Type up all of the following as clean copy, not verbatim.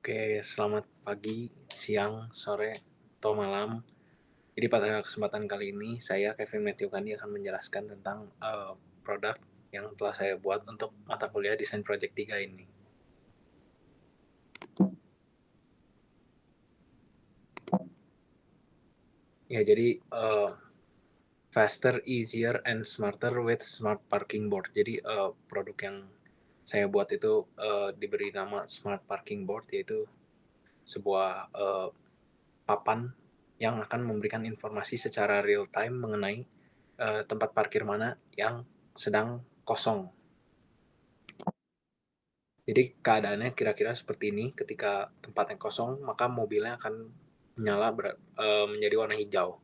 Oke, selamat pagi, siang, sore, atau malam. Jadi pada kesempatan kali ini saya Kevin Matthew Kandi akan menjelaskan tentang produk yang telah saya buat untuk mata kuliah Desain Project 3 ini. Ya, jadi faster, easier, and smarter with smart parking board. Jadi produk yang saya buat itu diberi nama Smart Parking Board, yaitu sebuah papan yang akan memberikan informasi secara real time mengenai tempat parkir mana yang sedang kosong. Jadi keadaannya kira-kira seperti ini, ketika tempatnya kosong, maka mobilnya akan menyala menjadi warna hijau.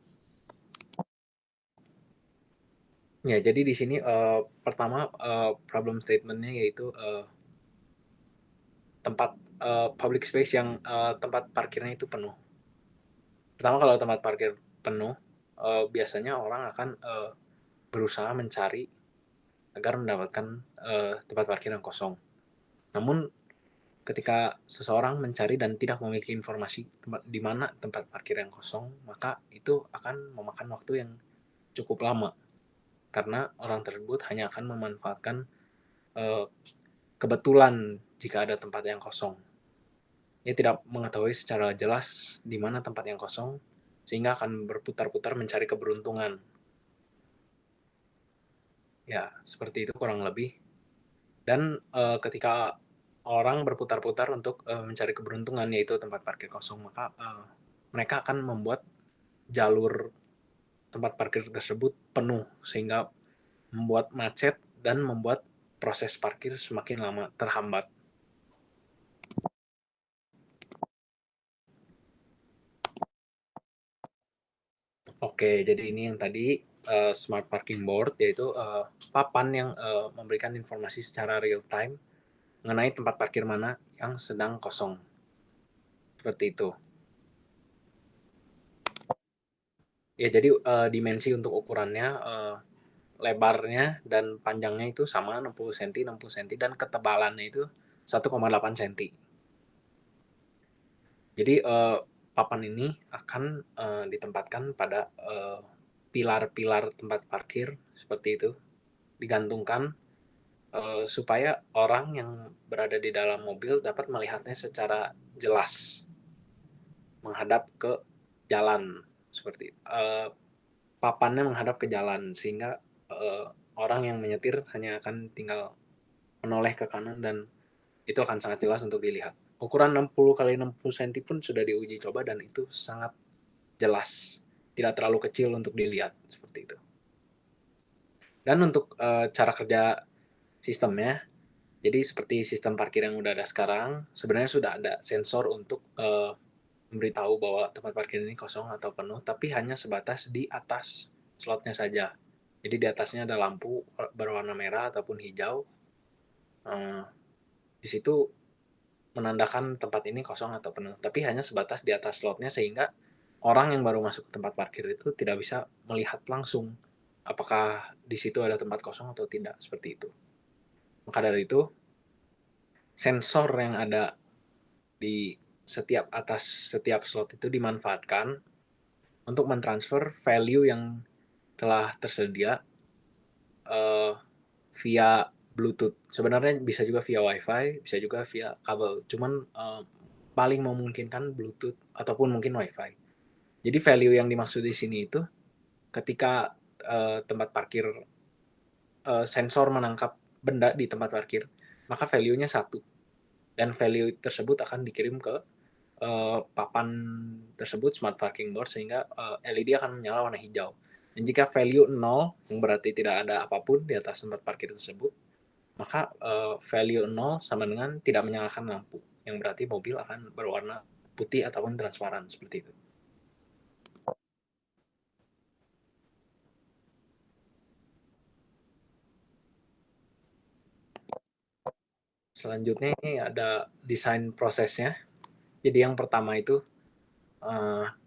Ya, jadi di sini pertama problem statementnya yaitu tempat public space yang tempat parkirnya itu penuh. Pertama, kalau tempat parkir penuh, biasanya orang akan berusaha mencari agar mendapatkan tempat parkir yang kosong. Namun ketika seseorang mencari dan tidak memiliki informasi di mana tempat parkir yang kosong, maka itu akan memakan waktu yang cukup lama karena orang tersebut hanya akan memanfaatkan kebetulan jika ada tempat yang kosong. Ia tidak mengetahui secara jelas di mana tempat yang kosong, sehingga akan berputar-putar mencari keberuntungan. Ya, seperti itu kurang lebih. Dan ketika orang berputar-putar untuk mencari keberuntungan, yaitu tempat parkir kosong, maka mereka akan membuat jalur tempat parkir tersebut penuh, sehingga membuat macet dan membuat proses parkir semakin lama terhambat. Oke, jadi ini yang tadi Smart Parking Board, yaitu papan yang memberikan informasi secara real time mengenai tempat parkir mana yang sedang kosong. Seperti itu. Ya, jadi dimensi untuk ukurannya, lebarnya dan panjangnya itu sama 60 cm, 60 cm, dan ketebalannya itu 1,8 cm. Jadi papan ini akan ditempatkan pada pilar-pilar tempat parkir seperti itu, digantungkan supaya orang yang berada di dalam mobil dapat melihatnya secara jelas menghadap ke jalan, seperti papannya menghadap ke jalan, sehingga orang yang menyetir hanya akan tinggal menoleh ke kanan dan itu akan sangat jelas untuk dilihat. Ukuran 60 kali 60 cm pun sudah diuji coba dan itu sangat jelas, tidak terlalu kecil untuk dilihat, seperti itu. Dan untuk cara kerja sistemnya, jadi seperti sistem parkir yang udah ada sekarang, sebenarnya sudah ada sensor untuk memberitahu bahwa tempat parkir ini kosong atau penuh, tapi hanya sebatas di atas slotnya saja. Jadi di atasnya ada lampu berwarna merah ataupun hijau. Di situ menandakan tempat ini kosong atau penuh, tapi hanya sebatas di atas slotnya, sehingga orang yang baru masuk ke tempat parkir itu tidak bisa melihat langsung apakah di situ ada tempat kosong atau tidak, seperti itu. Maka dari itu, sensor yang ada di setiap slot itu dimanfaatkan untuk mentransfer value yang telah tersedia via Bluetooth. Sebenarnya bisa juga via WiFi, bisa juga via kabel. Cuman paling memungkinkan Bluetooth ataupun mungkin WiFi. Jadi value yang dimaksud di sini itu ketika tempat parkir sensor menangkap benda di tempat parkir, maka value-nya 1. Dan value tersebut akan dikirim ke papan tersebut, Smart Parking Board, sehingga LED akan menyala warna hijau. Dan jika value 0, yang berarti tidak ada apapun di atas tempat parkir tersebut, maka value 0 sama dengan tidak menyalakan lampu, yang berarti mobil akan berwarna putih ataupun transparan, seperti itu. Selanjutnya ini ada desain prosesnya. Jadi yang pertama itu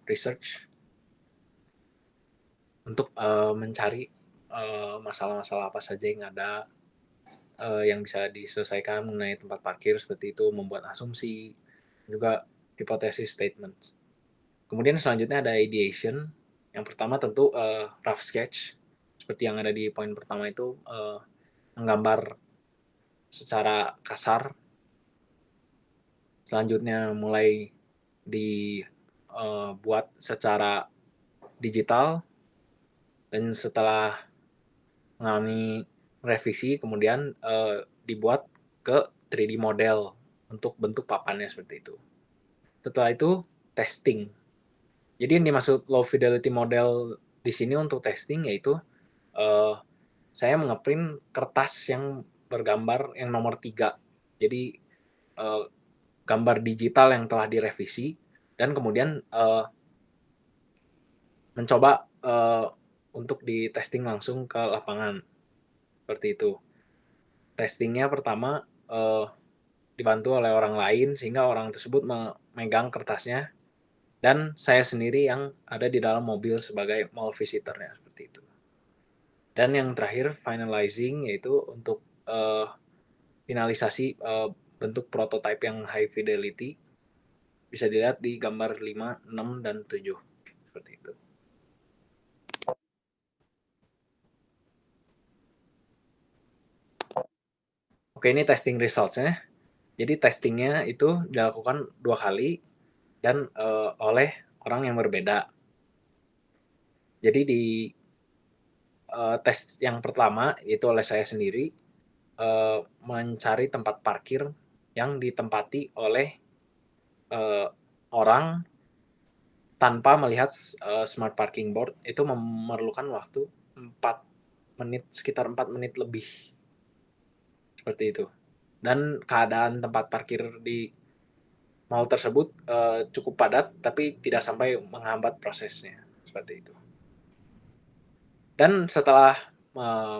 research untuk mencari masalah-masalah apa saja yang ada yang bisa diselesaikan mengenai tempat parkir, seperti itu, membuat asumsi, juga hypothesis statements. Kemudian selanjutnya ada ideation. Yang pertama tentu rough sketch, seperti yang ada di poin pertama itu, menggambar secara kasar. Selanjutnya mulai dibuat secara digital, dan setelah mengalami revisi kemudian dibuat ke 3D model untuk bentuk papannya seperti itu. Setelah itu testing. Jadi yang dimaksud low fidelity model di sini untuk testing yaitu saya mengeprint kertas yang bergambar yang nomor 3. Jadi gambar digital yang telah direvisi dan kemudian mencoba untuk di testing langsung ke lapangan seperti itu. Testingnya pertama dibantu oleh orang lain sehingga orang tersebut memegang kertasnya dan saya sendiri yang ada di dalam mobil sebagai mall visitornya seperti itu. Dan yang terakhir finalizing, yaitu untuk finalisasi bentuk prototype yang high fidelity, bisa dilihat di gambar 5, 6, dan 7 seperti itu. Oke, ini testing results-nya. Jadi testingnya itu dilakukan 2 kali dan oleh orang yang berbeda. Jadi di tes yang pertama itu oleh saya sendiri mencari tempat parkir yang ditempati oleh orang tanpa melihat smart parking board. Itu memerlukan waktu 4 menit, sekitar 4 menit lebih seperti itu. Dan keadaan tempat parkir di mall tersebut cukup padat tapi tidak sampai menghambat prosesnya seperti itu. Dan setelah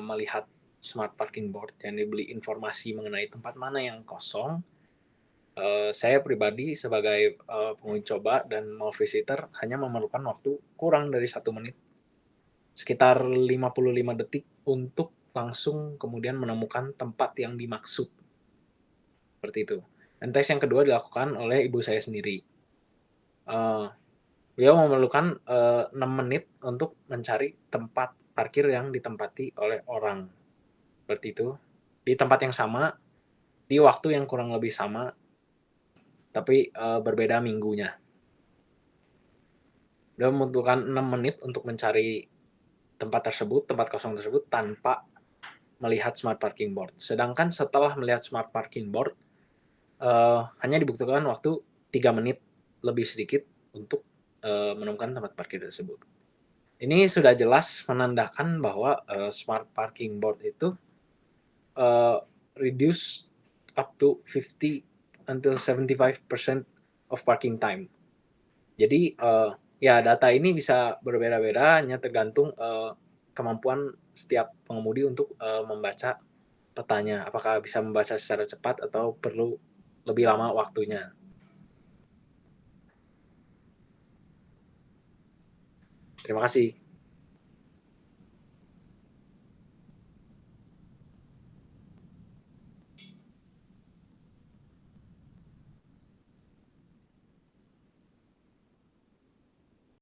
melihat smart parking board yang dibeli informasi mengenai tempat mana yang kosong, saya pribadi sebagai penguji coba dan mall visitor hanya memerlukan waktu kurang dari 1 menit, sekitar 55 detik untuk langsung kemudian menemukan tempat yang dimaksud. Seperti itu. Dan tes yang kedua dilakukan oleh ibu saya sendiri. Beliau memerlukan 6 menit untuk mencari tempat parkir yang ditempati oleh orang. Seperti itu. Di tempat yang sama, di waktu yang kurang lebih sama, tapi berbeda minggunya. Beliau membutuhkan 6 menit untuk mencari tempat tersebut, tempat kosong tersebut tanpa melihat smart parking board. Sedangkan setelah melihat smart parking board, hanya dibutuhkan waktu 3 menit lebih sedikit untuk menemukan tempat parkir tersebut. Ini sudah jelas menandakan bahwa smart parking board itu reduce up to 50 until 75% of parking time. Jadi ya data ini bisa berbeda-beda, hanya tergantung kemampuan setiap pengemudi untuk membaca petanya. Apakah bisa membaca secara cepat atau perlu lebih lama waktunya. Terima kasih.